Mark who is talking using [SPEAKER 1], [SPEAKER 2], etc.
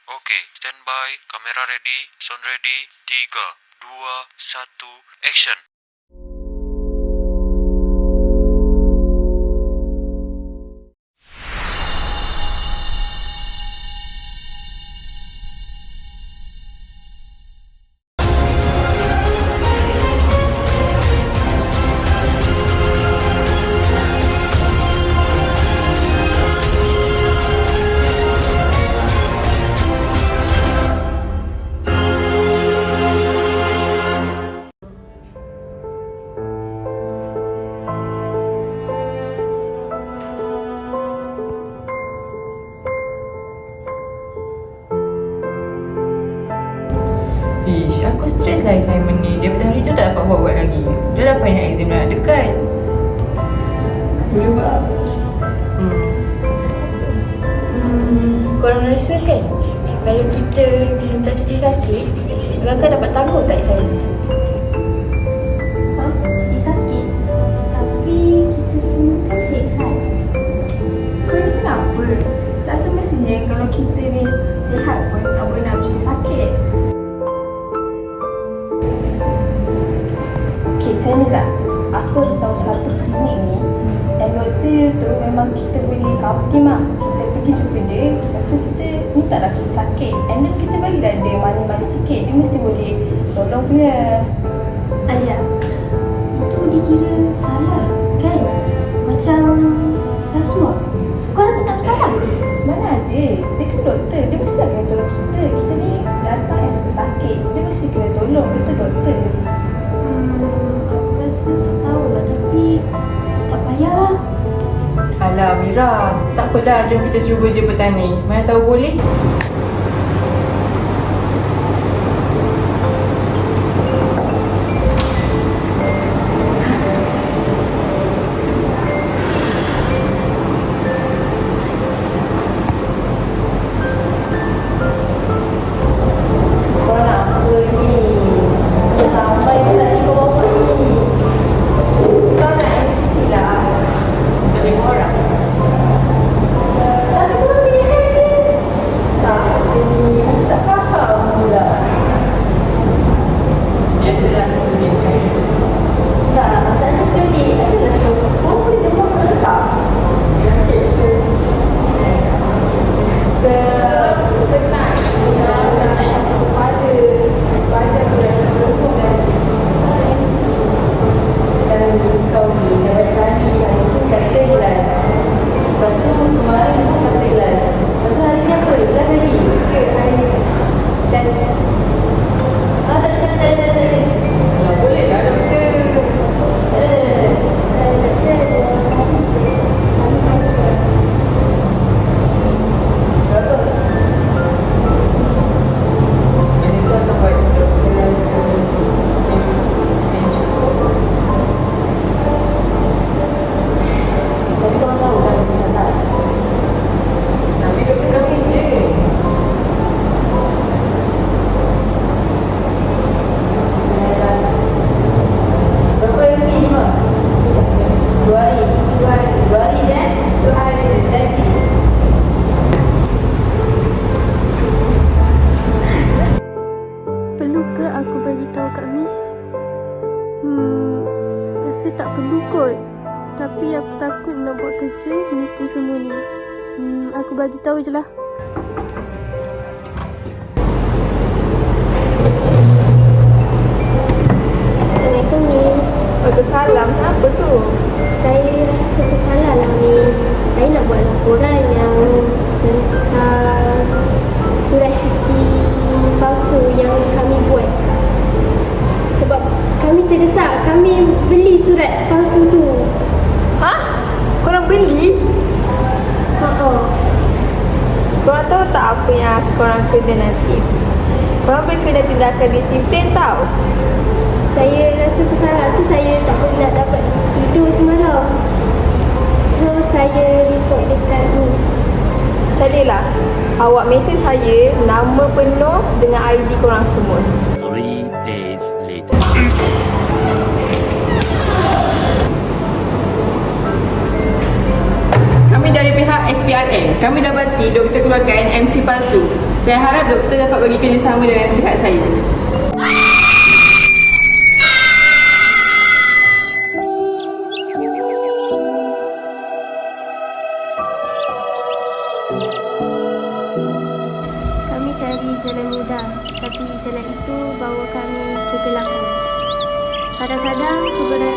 [SPEAKER 1] Oke, standby, kamera ready, sound ready, 3, 2, 1, action.
[SPEAKER 2] Ish, aku stres lah assignment ni. Daripada hari tu tak dapat buat lagi. Dah lah final exam dah nak dekat.
[SPEAKER 3] Boleh buat. Korang rasa kan, kalau kita minta cuti sakit, Kakak dapat tanggung tak assignment?
[SPEAKER 4] Cuti sakit. Tapi kita semua kan sihat.
[SPEAKER 3] Kau ni kenapa? Tak semestinya kalau kita ni sihat pun tak boleh nak cuti sakit. Okay, macam ni lah. Aku ada tahu satu klinik ni, dan doktor tu memang kita boleh optim lah. Kita pergi jumpa dia, lepas tu kita minta lah cuti sakit, and then kita bagilah dia money sikit. Dia mesti boleh tolong dia.
[SPEAKER 4] Alia, itu dikira salah kan? Macam rasuah. Kau rasa tak bersalah ke?
[SPEAKER 3] Mana ada? Dia kan doktor, dia mesti lah kena tolong kita. Kita ni datang as pesakit, dia mesti kena tolong. Dia tu doktor.
[SPEAKER 4] Aku rasa tak tahulah, tapi tak payahlah.
[SPEAKER 2] Alah Mira, tak apalah, jom kita cuba je petang ni. Mana tahu boleh.
[SPEAKER 3] Kau nak apa ni? Sampai tadi kau bawa ni. Kau nak MC lah.
[SPEAKER 2] Untuk 5 orang.
[SPEAKER 3] Tapi kau sihat je. Tak, dia ni mesti tak faham pula.
[SPEAKER 2] Biasalah satu tim kan.
[SPEAKER 3] Tak, masalah pelik. Tapi rasa kau boleh demam serentak.
[SPEAKER 2] Sakit ke?
[SPEAKER 3] Ke penat. Jangan sakit kepala. Badan pula teruk dan tak ada MC. Sekarang ni kau ni dah banyak kali hari tu kata kelas. Lepas tu kemarin pun kata kelas. Lepas tu hari ni apa? Kelas lagi? Ya, hari ni. Dan tak.
[SPEAKER 2] Ya boleh lah doktor.
[SPEAKER 3] Berapa?
[SPEAKER 2] Yang itu akan buat doktor rasa yang cukup.
[SPEAKER 3] Tapi korang tahu kan bisa tak?
[SPEAKER 2] Tapi doktor kami je.
[SPEAKER 3] Berapa MC ni mah? 2 hari. 2 hari je eh? 2 hari je. Janji.
[SPEAKER 4] Perlu ke aku bagi tahu kat Miss? Rasa tak perlu kot. Tapi aku takut nak buat kerja menipu semua ni. Aku bagi tahu je lah. Assalamualaikum Miss.
[SPEAKER 3] Waalaikumsalam. Apa tu?
[SPEAKER 4] Saya rasa serba salah lah Miss. Saya nak buat laporan yang tentang surat cuti palsu yang kami buat. Sebab kami terdesak, kami beli surat palsu tu.
[SPEAKER 3] Ha? Korang beli? Korang tahu tak apa yang korang kena nanti? Korang boleh kena tindakan disiplin tau.
[SPEAKER 4] Saya rasa bersalah tu, saya tak pernah dapat tidur semalam. So saya report dekat Miss.
[SPEAKER 3] Carilah. Awak mesej saya nama penuh dengan ID korang semua.
[SPEAKER 5] 3 days later.
[SPEAKER 2] Kami dari pihak SPRM, kami dapati doktor keluarkan MC palsu.
[SPEAKER 3] Saya harap doktor dapat bagi kerjasama dengan pihak saya.
[SPEAKER 4] Kami cari jalan mudah, tapi jalan itu bawa kami kegelapan. Kadang-kadang keberadaan